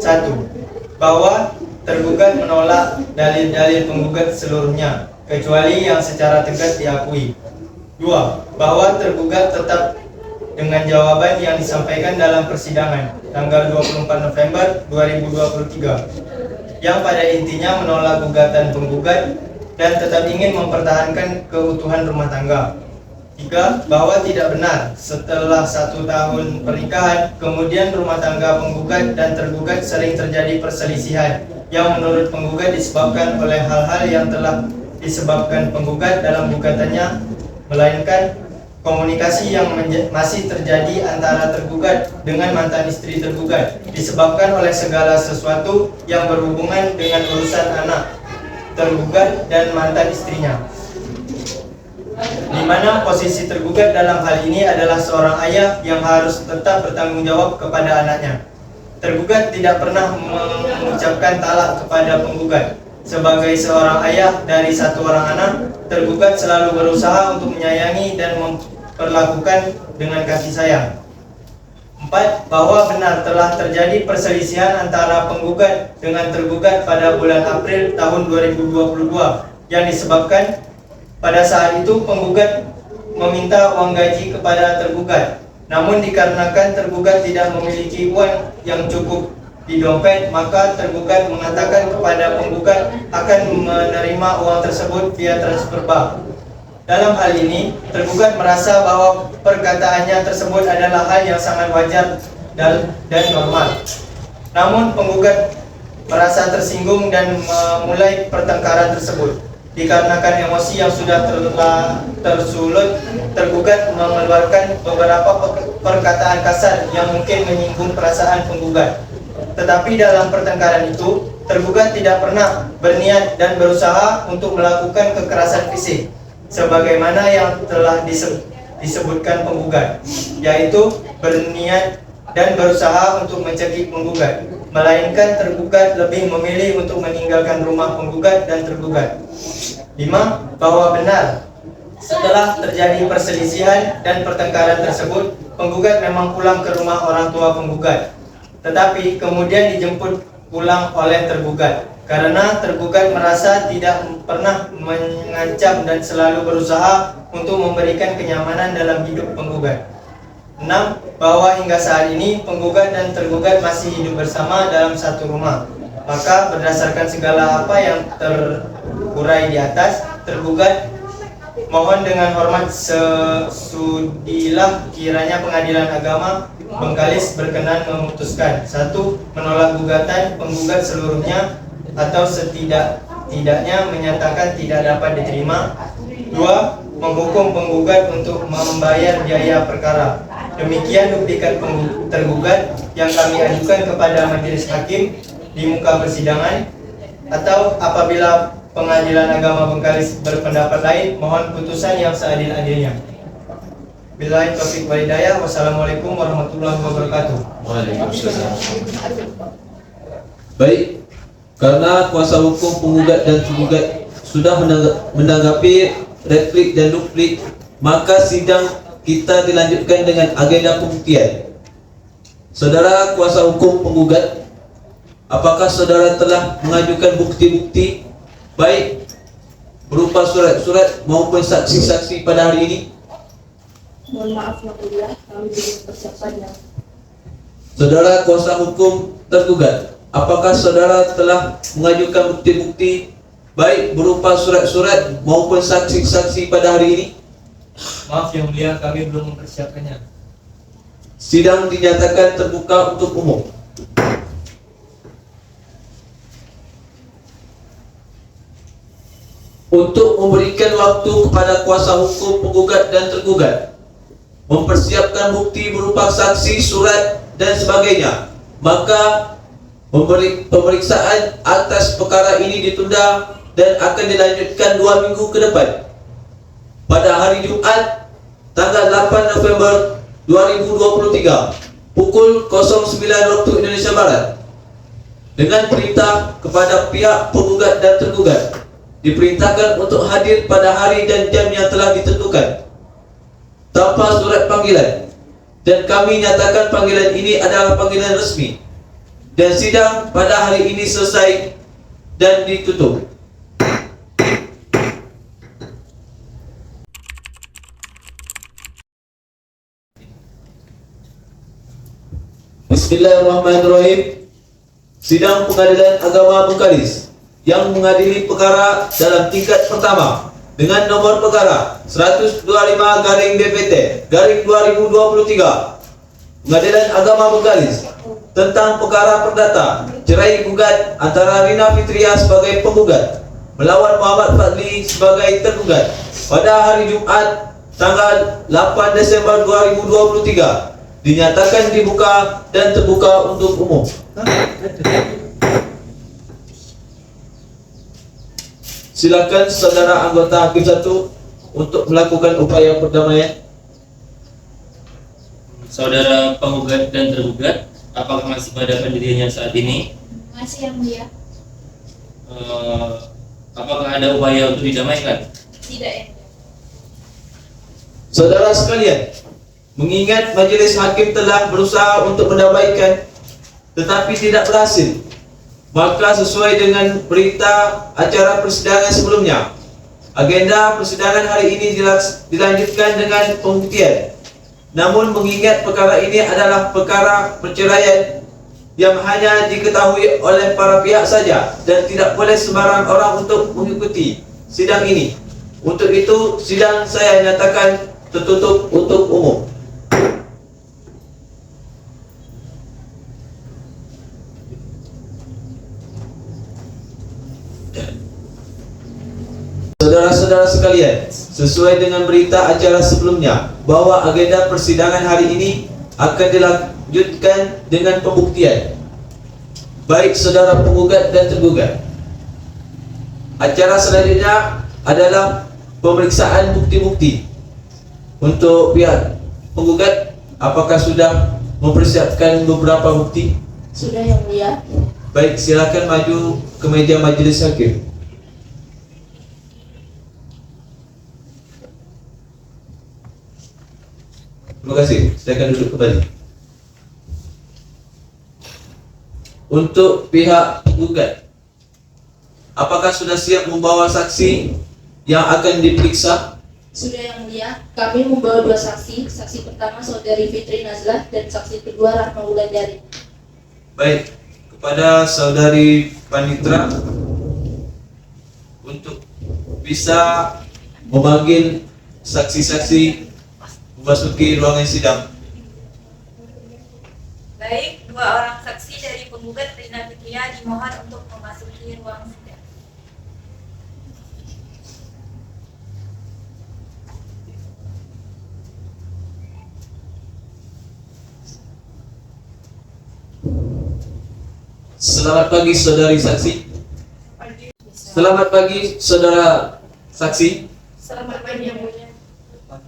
1. Bahwa tergugat menolak dalil-dalil penggugat seluruhnya, kecuali yang secara tegas diakui. 2. Bahwa tergugat tetap dengan jawaban yang disampaikan dalam persidangan tanggal 24 November 2023, yang pada intinya menolak gugatan penggugat dan tetap ingin mempertahankan keutuhan rumah tangga. 3. Bahwa tidak benar setelah 1 tahun pernikahan, kemudian rumah tangga penggugat dan tergugat sering terjadi perselisihan yang menurut penggugat disebabkan oleh hal-hal yang telah disebabkan penggugat dalam gugatannya, melainkan komunikasi yang masih terjadi antara tergugat dengan mantan istri tergugat disebabkan oleh segala sesuatu yang berhubungan dengan urusan anak tergugat dan mantan istrinya, di mana posisi tergugat dalam hal ini adalah seorang ayah yang harus tetap bertanggung jawab kepada anaknya. Tergugat tidak pernah mengucapkan talak kepada penggugat. Sebagai seorang ayah dari 1 orang anak, tergugat selalu berusaha untuk menyayangi dan memperlakukan dengan kasih sayang. 4. Bahwa benar telah terjadi perselisihan antara penggugat dengan tergugat pada bulan April tahun 2022 yang disebabkan pada saat itu penggugat meminta uang gaji kepada tergugat. Namun dikarenakan tergugat tidak memiliki uang yang cukup di dompet, maka tergugat mengatakan kepada penggugat akan menerima uang tersebut via transfer bank. Dalam hal ini, tergugat merasa bahwa perkataannya tersebut adalah hal yang sangat wajar dan normal. Namun penggugat merasa tersinggung dan memulai pertengkaran tersebut. Dikarenakan emosi yang sudah tersulut, tergugat mengeluarkan beberapa perkataan kasar yang mungkin menyinggung perasaan penggugat. Tetapi dalam pertengkaran itu, tergugat tidak pernah berniat dan berusaha untuk melakukan kekerasan fisik sebagaimana yang telah disebutkan penggugat, yaitu berniat dan berusaha untuk mencekik penggugat, melainkan tergugat lebih memilih untuk meninggalkan rumah penggugat dan tergugat. 5. Bahwa benar setelah terjadi perselisihan dan pertengkaran tersebut, penggugat memang pulang ke rumah orang tua penggugat, tetapi kemudian dijemput pulang oleh tergugat karena tergugat merasa tidak pernah mengancam dan selalu berusaha untuk memberikan kenyamanan dalam hidup penggugat. 6. Bahwa hingga saat ini penggugat dan tergugat masih hidup bersama dalam satu rumah. Maka berdasarkan segala apa yang terurai di atas, tergugat mohon dengan hormat sesudilah kiranya Pengadilan Agama Bengkalis berkenan memutuskan: 1. Menolak gugatan penggugat seluruhnya atau setidak-tidaknya menyatakan tidak dapat diterima. 2. Menghukum penggugat untuk membayar biaya perkara. Demikian duktikan tergugat yang kami ajukan kepada majelis hakim di muka persidangan, atau apabila Pengadilan Agama Bengkalis berpendapat lain, mohon putusan yang seadil-adilnya. Billahi taufiq wal hidayah. Wassalamualaikum warahmatullahi wabarakatuh. Waalaikumsalam. Baik, karena kuasa hukum penggugat dan tergugat sudah menanggapi replik dan duplik, maka sidang kita dilanjutkan dengan agenda pembuktian. Saudara kuasa hukum penggugat, apakah saudara telah mengajukan bukti-bukti baik berupa surat-surat maupun saksi-saksi pada hari ini? Mohon maaf yang mulia, kami belum persiapannya. Saudara kuasa hukum tergugat, apakah saudara telah mengajukan bukti-bukti baik berupa surat-surat maupun saksi-saksi pada hari ini? Maaf yang mulia, kami belum mempersiapkannya. Sidang dinyatakan terbuka untuk umum. Untuk memberikan waktu kepada kuasa hukum penggugat dan tergugat mempersiapkan bukti berupa saksi, surat dan sebagainya, maka pemeriksaan atas perkara ini ditunda dan akan dilanjutkan 2 minggu ke depan, pada hari Jumat tanggal 8 November 2023 pukul 09 waktu Indonesia Barat, dengan perintah kepada pihak penggugat dan tergugat diperintahkan untuk hadir pada hari dan jam yang telah ditentukan tanpa surat panggilan, dan kami nyatakan panggilan ini adalah panggilan resmi, dan sidang pada hari ini selesai dan ditutup. Bismillahirrahmanirrahim. Sidang Pengadilan Agama Bengkalis yang mengadili perkara dalam tingkat pertama dengan nomor perkara 125/BPT/2023, Pengadilan Agama Bengkalis tentang perkara perdata cerai gugat antara Rina Fitria sebagai penggugat melawan Muhammad Fadli sebagai tergugat pada hari Jumat tanggal 8 Desember 2023 dinyatakan dibuka dan terbuka untuk umum. Silakan saudara anggota Hakim 1 untuk melakukan upaya perdamaian. Saudara penggugat dan tergugat, apakah masih pada pendiriannya saat ini? Masih yang mulia. Apakah ada upaya untuk didamaikan? Tidak yang mulia. Saudara sekalian, mengingat majelis hakim telah berusaha untuk mendamaikan tetapi tidak berhasil, maka sesuai dengan berita acara persidangan sebelumnya, agenda persidangan hari ini dilanjutkan dengan pembuktian. Namun mengingat perkara ini adalah perkara perceraian yang hanya diketahui oleh para pihak saja dan tidak boleh sembarang orang untuk mengikuti sidang ini, untuk itu sidang saya nyatakan tertutup untuk umum. Saudara-saudara sekalian, sesuai dengan berita acara sebelumnya bahwa agenda persidangan hari ini akan dilanjutkan dengan pembuktian baik saudara penggugat dan tergugat. Acara selanjutnya adalah pemeriksaan bukti-bukti. Untuk pihak penggugat, apakah sudah mempersiapkan beberapa bukti? Sudah yang mulia. Baik, silakan maju ke meja majelis hakim. Terima kasih, silakan duduk kembali. Untuk pihak penggugat, apakah sudah siap membawa saksi yang akan diperiksa? Sudah yang mulia, kami membawa 2 saksi. Saksi pertama saudari Fitri Nazlah dan saksi kedua Rahma Wulandari. Baik, kepada saudari Panitra untuk bisa memanggil saksi-saksi memasuki ruangan sidang. Baik, dua orang saksi dari penggugat Rina Fitria dimohon untuk memasuki ruang sidang. Selamat pagi saudari saksi. Selamat pagi saudara saksi. Selamat pagi yang mulia.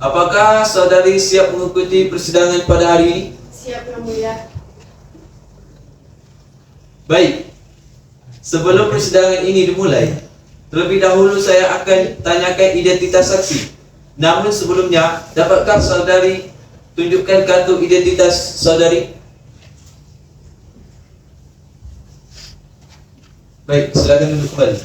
Apakah saudari siap mengikuti persidangan pada hari ini? Siap yang mulia. Baik. Sebelum persidangan ini dimulai, terlebih dahulu saya akan tanyakan identitas saksi. Namun sebelumnya, dapatkah saudari tunjukkan kartu identitas saudari? Baik, silakan duduk kembali.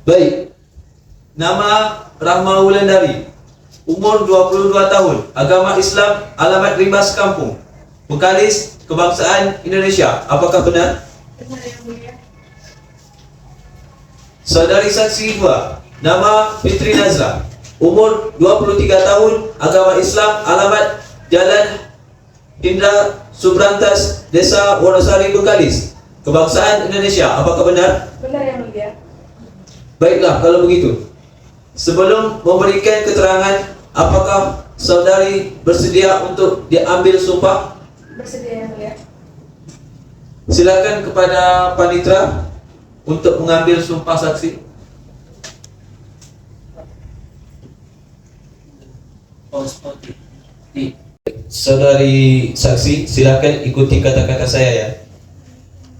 Baik. Nama Rahma Wulandari. Umur 22 tahun. Agama Islam. Alamat Rimbas Kampung, Bengkalis, kebangsaan Indonesia. Apakah benar? Benar yang mulia. Saudari saksi 2. Nama Fitri Nazra. Umur 23 tahun. Agama Islam. Alamat Jalan Indra Subrantas, Desa Wonosari, Bengkalis, kebangsaan Indonesia. Apakah benar? Benar yang mulia. Baiklah, kalau begitu, sebelum memberikan keterangan, apakah saudari bersedia untuk diambil sumpah? Bersedia yang mulia. Silakan kepada Panitra untuk mengambil sumpah saksi. Saudari saksi, silakan ikuti kata-kata saya ya.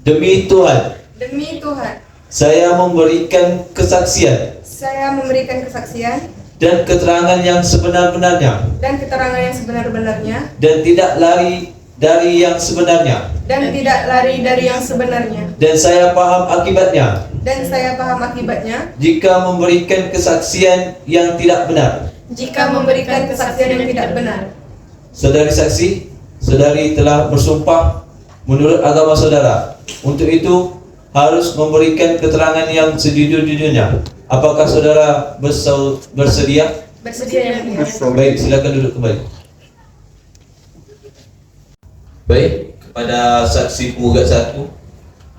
Demi Tuhan, Demi Tuhan, saya memberikan kesaksian saya memberikan kesaksian dan keterangan yang sebenar-benarnya dan keterangan yang sebenar-benarnya dan tidak lari dari yang sebenarnya, dan tidak lari dari yang sebenarnya, dan saya paham akibatnya dan saya paham akibatnya jika memberikan kesaksian yang tidak benar. jika memberikan kesaksian yang tidak benar. Saudari saksi, saudari telah bersumpah menurut agama saudara. Untuk itu harus memberikan keterangan yang sejujur-jujurnya. Apakah saudara bersedia? Bersedia yang mulia. Baik, silakan duduk kembali. Baik, kepada saksi penggugat 1,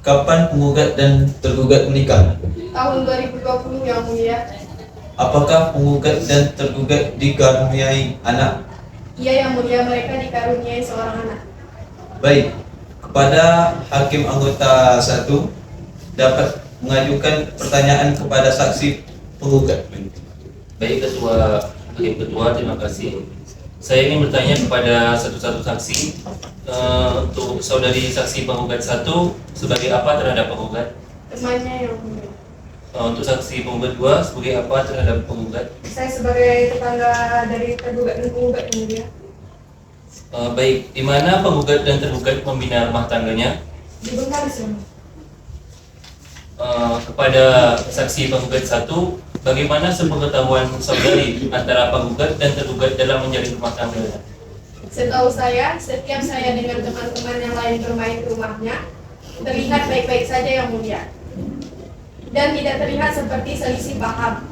kapan penggugat dan tergugat menikah? Tahun 2020 yang mulia. Apakah penggugat dan tergugat dikaruniai anak? Iya yang mulia, mereka dikaruniai seorang anak. Baik, kepada hakim anggota 1 dapat mengajukan pertanyaan kepada saksi penggugat. Baik Hakim Ketua, terima kasih. Saya ingin bertanya kepada satu-satu saksi. Untuk saudari saksi penggugat 1, sebagai apa terhadap penggugat? Temannya yang mulia. Untuk saksi penggugat 2, sebagai apa terhadap penggugat? Saya sebagai tetangga dari tergugat dan penggugat yang mulia. Baik, di mana penggugat dan tergugat membina rumah tangganya? Di Bengkalis yang mulia. Kepada saksi penggugat 1, bagaimana sepengetahuan saudari antara penggugat dan tergugat dalam menjalin rumah tangganya? Setahu saya, setiap saya dengan teman-teman yang lain bermain ke rumahnya, terlihat baik-baik saja yang mulia. Dan tidak terlihat seperti selisih paham.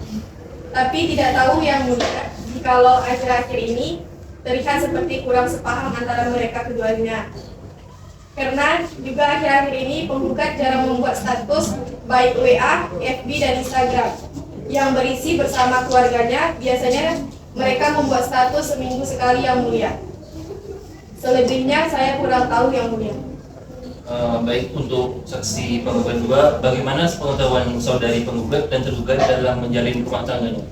Tapi tidak tahu yang mulia, jikalau akhir-akhir ini terlihat seperti kurang sepaham antara mereka keduanya. Karena juga akhir-akhir ini penggugat jarang membuat status baik WA, FB, dan Instagram yang berisi bersama keluarganya. Biasanya mereka membuat status seminggu sekali yang mulia. Selebihnya saya kurang tahu yang mulia. Baik, untuk saksi penggugat 2, bagaimana sepengetahuan saudari penggugat dan tergugat dalam menjalin rumah tangganya?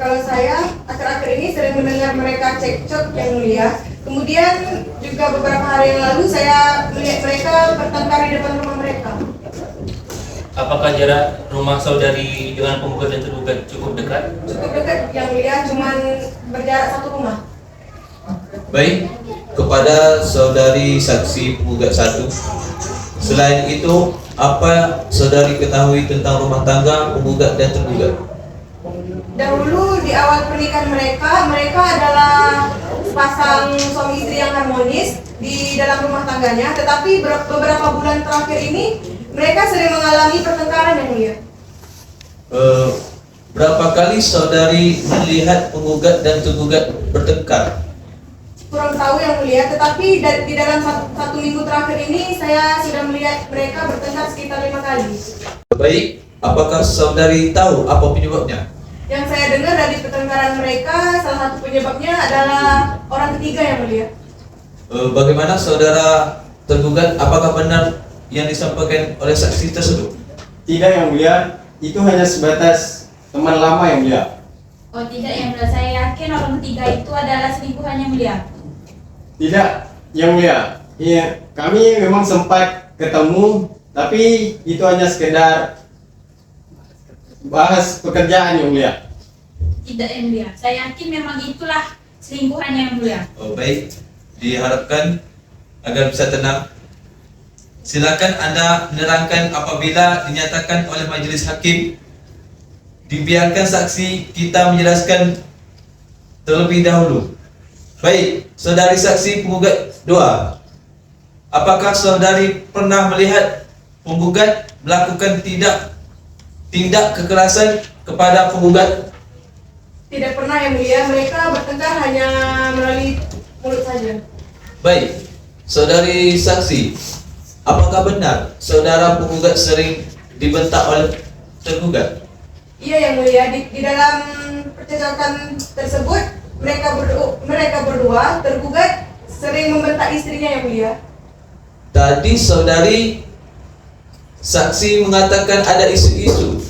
Kalau saya akhir-akhir ini sering mendengar mereka cekcok yang mulia. Kemudian juga beberapa hari yang lalu saya melihat mereka bertengkar di depan rumah mereka. Apakah jarak rumah saudari dengan penggugat dan tergugat cukup dekat? Cukup dekat yang mulia, cuman berjarak satu rumah. Baik, kepada saudari saksi penggugat 1. Selain itu, apa saudari ketahui tentang rumah tangga penggugat dan tergugat? Dahulu di awal pernikahan mereka adalah sepasang suami istri yang harmonis di dalam rumah tangganya. Tetapi beberapa bulan terakhir ini mereka sering mengalami pertengkaran yang mulia. Berapa kali saudari melihat penggugat dan tergugat bertengkar? Kurang tahu yang mulia, tetapi di dalam satu minggu terakhir ini saya sudah melihat mereka bertengkar sekitar 5 kali. Baik, apakah saudari tahu apa penyebabnya? Yang saya dengar dari pertengkaran mereka, salah satu penyebabnya adalah orang ketiga yang mulia. Bagaimana saudara tergugat, apakah benar yang disampaikan oleh saksi tersebut? Tidak yang mulia, itu hanya sebatas teman lama yang mulia. Oh tidak yang mulia, saya yakin orang ketiga itu adalah selingkuhan yang mulia. Tidak yang mulia, iya, kami memang sempat ketemu, tapi itu hanya sekedar bahas pekerjaan yang mulia. Tidak yang mulia, saya yakin memang itulah selingkuhan yang mulia. Oh baik, diharapkan agar bisa tenang. Silakan Anda menerangkan apabila dinyatakan oleh majelis hakim dibiarkan saksi kita menjelaskan terlebih dahulu. Baik, saudari saksi penggugat 2. Apakah saudari pernah melihat penggugat melakukan tindak kekerasan kepada penggugat? Tidak pernah yang mulia, mereka bertengkar hanya melalui mulut saja. Baik, saudari saksi, apakah benar saudara penggugat sering dibentak oleh tergugat? Iya yang mulia, di dalam percakapan tersebut mereka berdua tergugat sering membentak istrinya yang mulia. Tadi saudari saksi mengatakan ada isu-isu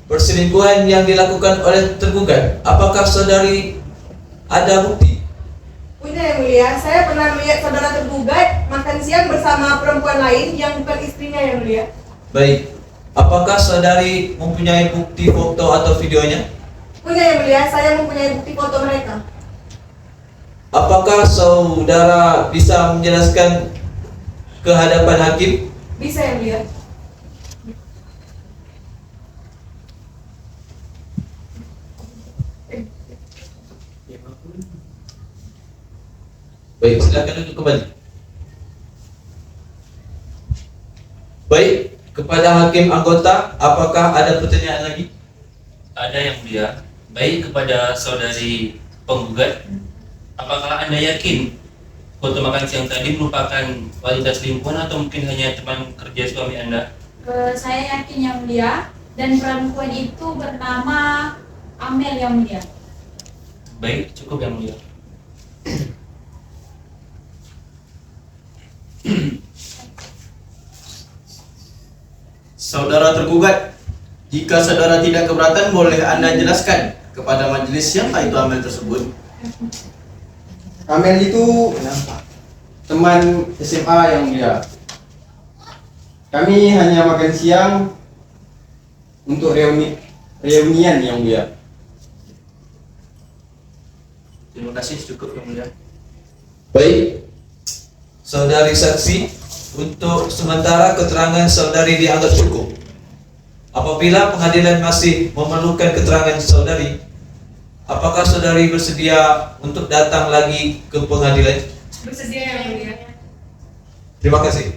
perselingkuhan yang dilakukan oleh tergugat. Apakah saudari ada bukti? Punya yang mulia, saya pernah melihat saudara tergugat makan siang bersama perempuan lain yang bukan istrinya yang mulia. Baik, apakah saudari mempunyai bukti foto atau videonya? Punya yang mulia, saya mempunyai bukti foto mereka. Apakah saudara bisa menjelaskan ke hadapan hakim? Bisa yang mulia. Baik, silakan duduk kembali. Baik, kepada hakim anggota, apakah ada pertanyaan lagi? Ada yang mulia. Baik, kepada saudari penggugat, apakah Anda yakin foto makan siang tadi merupakan wanita selingkuhan atau mungkin hanya teman kerja suami Anda? Saya yakin yang mulia, dan perempuan itu bernama Amel yang mulia. Baik, cukup yang mulia. Saudara tergugat, jika saudara tidak keberatan, boleh Anda jelaskan kepada majelis siapa itu Amel tersebut? Amel itu teman SMA yang mulia. Kami hanya makan siang untuk reunian yang mulia. Terima kasih, cukup yang mulia. Baik, saudari saksi, untuk sementara keterangan saudari dianggap cukup. Apabila pengadilan masih memerlukan keterangan saudari, apakah saudari bersedia untuk datang lagi ke pengadilan? Bersedia yang mulia. Terima kasih.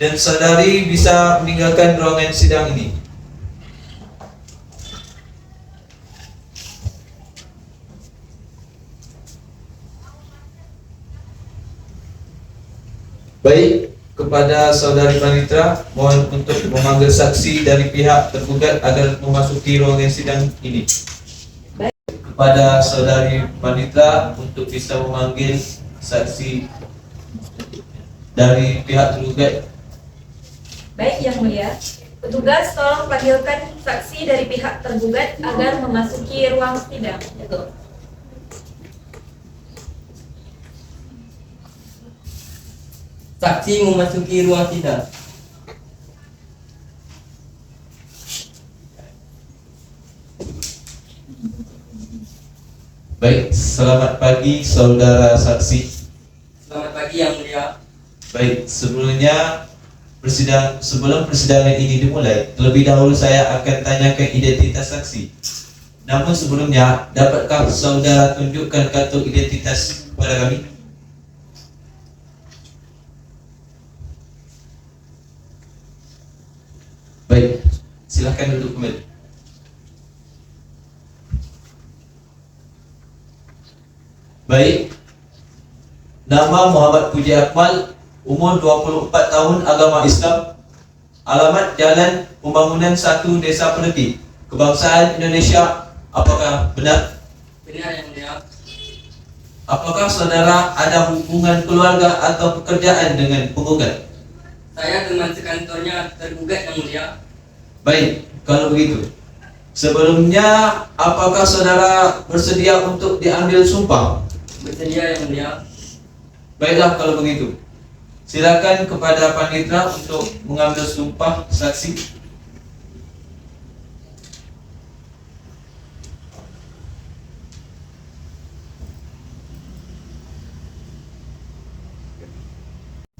Dan saudari bisa meninggalkan ruangan sidang ini. Baik, kepada saudari Panitra, mohon untuk memanggil saksi dari pihak tergugat agar memasuki ruangan sidang ini. Baik. Kepada saudari Panitra untuk bisa memanggil saksi dari pihak tergugat. Baik yang mulia, petugas tolong panggilkan saksi dari pihak tergugat agar memasuki ruang sidang. Saksi memasuki ruang sidang. Baik, selamat pagi saudara saksi. lagi yang mulia. Baik, sebelum persidangan ini dimulai, terlebih dahulu saya akan tanyakan identitas saksi. Namun sebelumnya, dapatkah saudara tunjukkan kartu identitas kepada kami? Baik, silakan duduk kembali. Baik, nama Muhammad Puji Akmal, umur 24 tahun, agama Islam, alamat Jalan Pembangunan 1, Desa Peleti, kebangsaan Indonesia. Apakah benar? Benar yang mulia. Apakah saudara ada hubungan keluarga atau pekerjaan dengan penggugat? Saya teman sekantornya tergugat yang mulia. Baik, kalau begitu, sebelumnya apakah saudara bersedia untuk diambil sumpah? Bersedia yang mulia. Baiklah kalau begitu, silakan kepada panitera untuk mengambil sumpah saksi.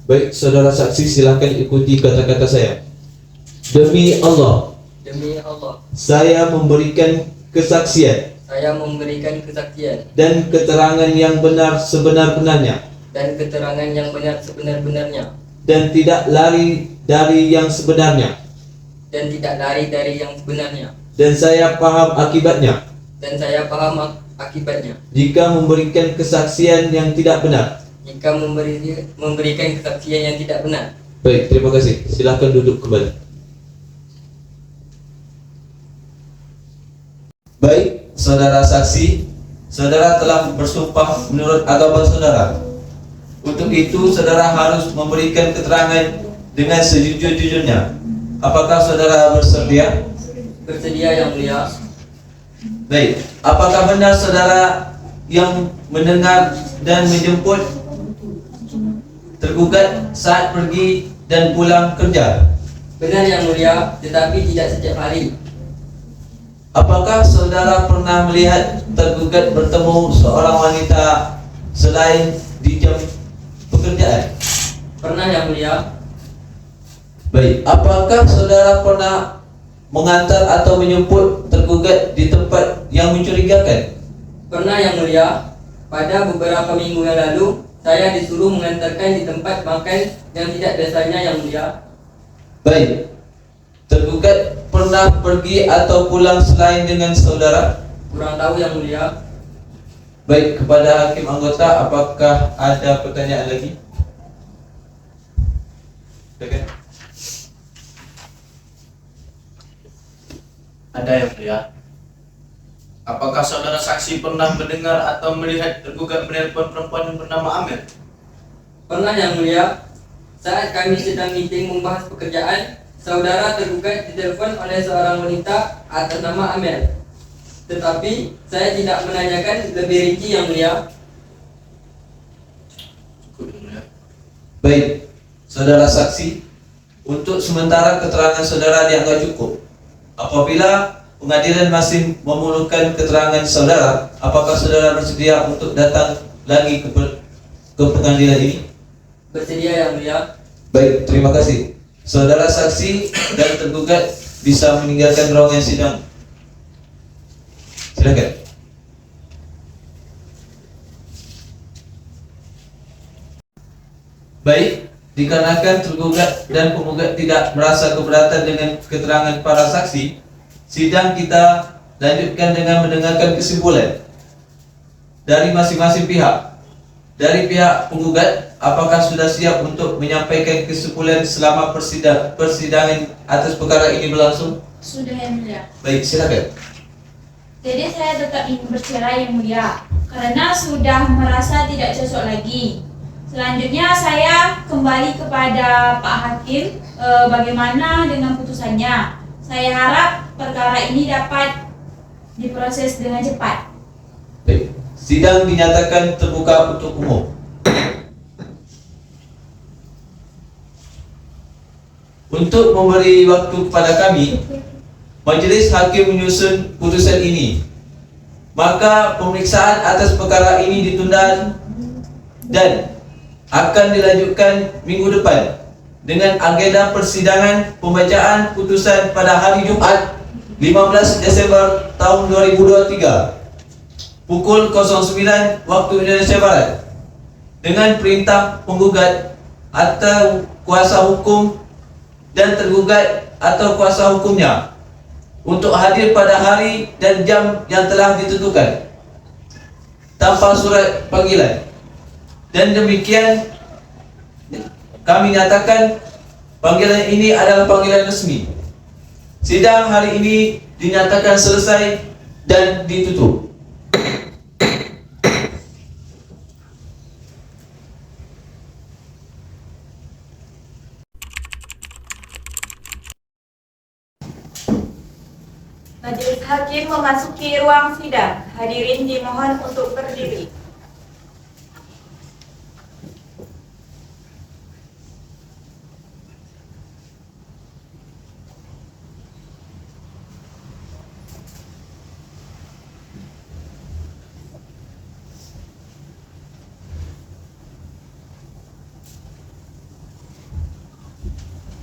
Baik, saudara saksi, silakan ikuti kata-kata saya. Demi Allah, Demi Allah, saya memberikan kesaksian saya memberikan kesaksian dan keterangan yang benar sebenar-benarnya dan keterangan yang benar sebenar-benarnya dan tidak lari dari yang sebenarnya, dan tidak lari dari yang sebenarnya, dan saya paham akibatnya dan saya paham akibatnya jika memberikan kesaksian yang tidak benar. jika memberikan kesaksian yang tidak benar. Baik, terima kasih. Silakan duduk kembali. Baik, saudara saksi, saudara telah bersumpah menurut agama saudara. Untuk itu, saudara harus memberikan keterangan dengan sejujur-jujurnya. Apakah saudara bersedia? Bersedia yang mulia. Baik, apakah benar saudara yang mendengar dan menjemput tergugat saat pergi dan pulang kerja? Benar yang mulia, tetapi tidak setiap hari. Apakah saudara pernah melihat tergugat bertemu seorang wanita selain di jam pekerjaan? Pernah yang mulia. Baik, apakah saudara pernah mengantar atau menjemput tergugat di tempat yang mencurigakan? Pernah yang mulia. Pada beberapa minggu yang lalu, saya disuruh mengantarkan di tempat makan yang tidak biasanya yang mulia. Baik, tergugat pernah pergi atau pulang selain dengan saudara? Kurang tahu yang mulia. Baik, kepada hakim anggota, apakah ada pertanyaan lagi? Silakan. Ada yang mulia. Apakah saudara saksi pernah mendengar atau melihat tergugat menelpon perempuan yang bernama Amel? Pernah yang mulia. Saat kami sedang meeting membahas pekerjaan, saudara tergugat ditelepon oleh seorang wanita atas nama Amel. Tetapi saya tidak menanyakan lebih rinci yang mulia. Baik, saudara saksi, untuk sementara keterangan saudara dianggap cukup. Apabila pengadilan masih memerlukan keterangan saudara, apakah saudara bersedia untuk datang lagi ke pengadilan ini? Bersedia yang mulia. Baik, terima kasih. Saudara saksi dan tergugat bisa meninggalkan ruangan sidang. Silakan. Baik, dikarenakan tergugat dan penggugat tidak merasa keberatan dengan keterangan para saksi, sidang kita lanjutkan dengan mendengarkan kesimpulan dari masing-masing pihak. Dari pihak penggugat, apakah sudah siap untuk menyampaikan kesimpulan selama persidangan atas perkara ini berlangsung? Sudah yang mulia. Baik, silakan. Jadi saya tetap ingin bercerai yang mulia karena sudah merasa tidak cocok lagi. Selanjutnya saya kembali kepada Pak Hakim, bagaimana dengan putusannya. Saya harap perkara ini dapat diproses dengan cepat. Baik. Sidang dinyatakan terbuka untuk umum. Untuk memberi waktu kepada kami, Majelis Hakim menyusun putusan ini. Maka pemeriksaan atas perkara ini ditunda dan akan dilanjutkan minggu depan dengan agenda persidangan pembacaan putusan pada hari Jumat 15 Desember tahun 2023 pukul 09 waktu Indonesia Barat dengan perintah penggugat atau kuasa hukum dan tergugat atau kuasa hukumnya untuk hadir pada hari dan jam yang telah ditentukan tanpa surat panggilan. Dan demikian kami nyatakan panggilan ini adalah panggilan resmi. Sidang hari ini dinyatakan selesai dan ditutup. Majelis Hakim memasuki ruang sidang. Hadirin dimohon untuk berdiri.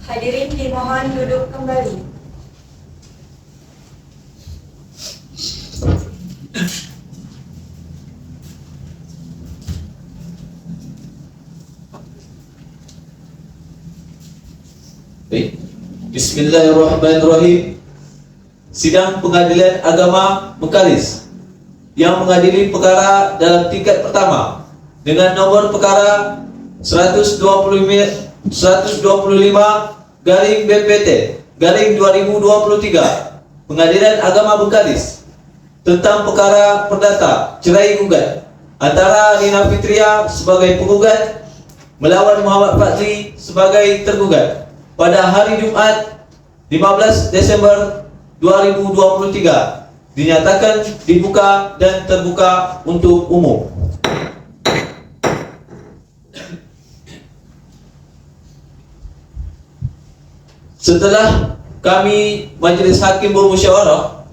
Hadirin dimohon duduk kembali. Baik. Bismillahirrahmanirrahim. Sidang Pengadilan Agama Mekalis yang mengadili perkara dalam tingkat pertama dengan nomor perkara 125 garing BPT garing 2023 Pengadilan Agama Mekalis tentang perkara perdata cerai gugat antara Rina Fitria sebagai penggugat melawan Muhammad Fadli sebagai tergugat pada hari Jumat 15 Desember 2023 dinyatakan dibuka dan terbuka untuk umum. Setelah kami Majelis Hakim bermusyawarah,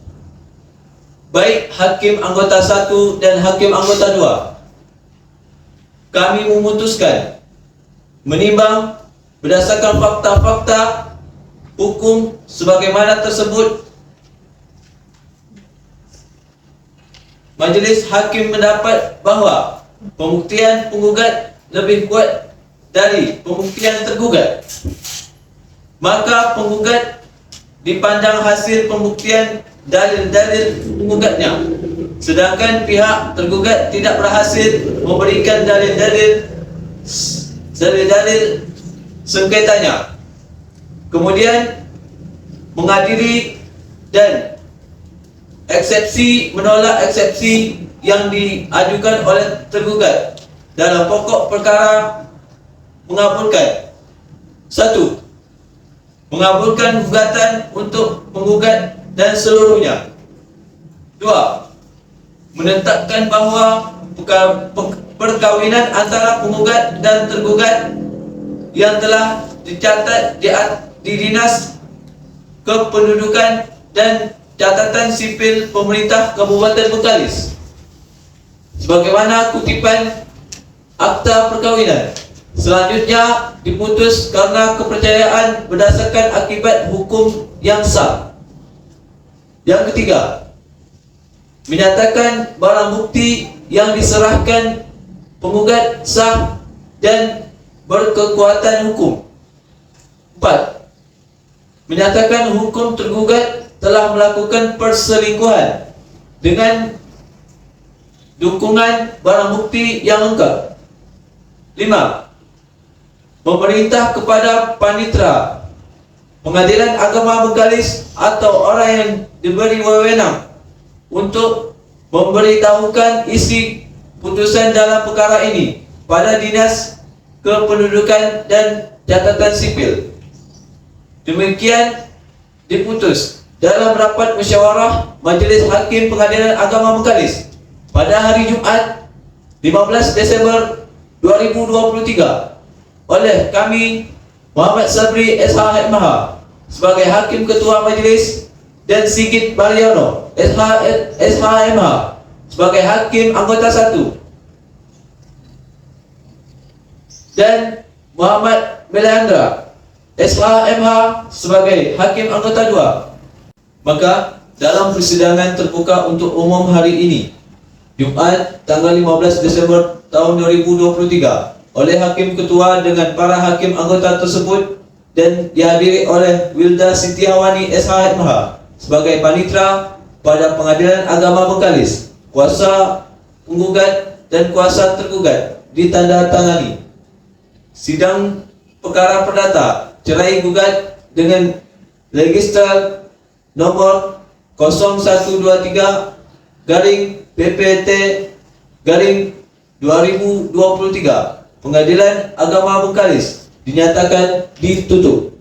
baik Hakim Anggota 1 dan Hakim Anggota 2, kami memutuskan menimbang berdasarkan fakta-fakta hukum sebagaimana tersebut, Majelis Hakim mendapat bahawa pembuktian penggugat lebih kuat dari pembuktian tergugat. Maka penggugat dipandang hasil pembuktian dalil-dalil penggugatnya, sedangkan pihak tergugat tidak berhasil memberikan dalil-dalil sengketanya. Kemudian mengadili dan menolak eksepsi yang diajukan oleh tergugat dalam pokok perkara mengabulkan: 1. Mengabulkan gugatan untuk penggugat dan seluruhnya. 2. Menetapkan bahawa perkahwinan antara penggugat dan tergugat yang telah dicatat di Dinas Kependudukan dan Catatan Sipil Pemerintah Kabupaten Bengkalis sebagaimana kutipan akta perkahwinan. Selanjutnya diputus karena kepercayaan berdasarkan akibat hukum yang sah. Yang ketiga, menyatakan barang bukti yang diserahkan penggugat sah dan berkekuatan hukum. 4. Menyatakan hukum tergugat telah melakukan perselingkuhan dengan dukungan barang bukti yang lengkap. 5. Memerintah kepada panitera Pengadilan Agama Bengkalis atau orang yang diberi wewenang untuk memberitahukan isi putusan dalam perkara ini pada Dinas Kependudukan dan Catatan Sipil. Demikian diputus dalam rapat musyawarah Majelis Hakim Pengadilan Agama Bengkalis pada hari Jumat 15 Desember 2023 oleh kami Muhammad Sabri SH.MH sebagai Hakim Ketua Majelis dan Sigit Baryono SH.MH sebagai Hakim Anggota 1. dan Muhammad Melandra SHMH sebagai Hakim Anggota 2. Maka dalam persidangan terbuka untuk umum hari ini, Jumat tanggal 15 Desember tahun 2023 oleh Hakim Ketua dengan para Hakim Anggota tersebut dan dihadiri oleh Wilda Sitiawani SHMH sebagai panitera pada Pengadilan Agama Bengkalis, kuasa penggugat dan kuasa tergugat ditandatangani. Sidang perkara perdata cerai gugat dengan register nomor 0123 PPT 2023 Pengadilan Agama Bengkalis dinyatakan ditutup.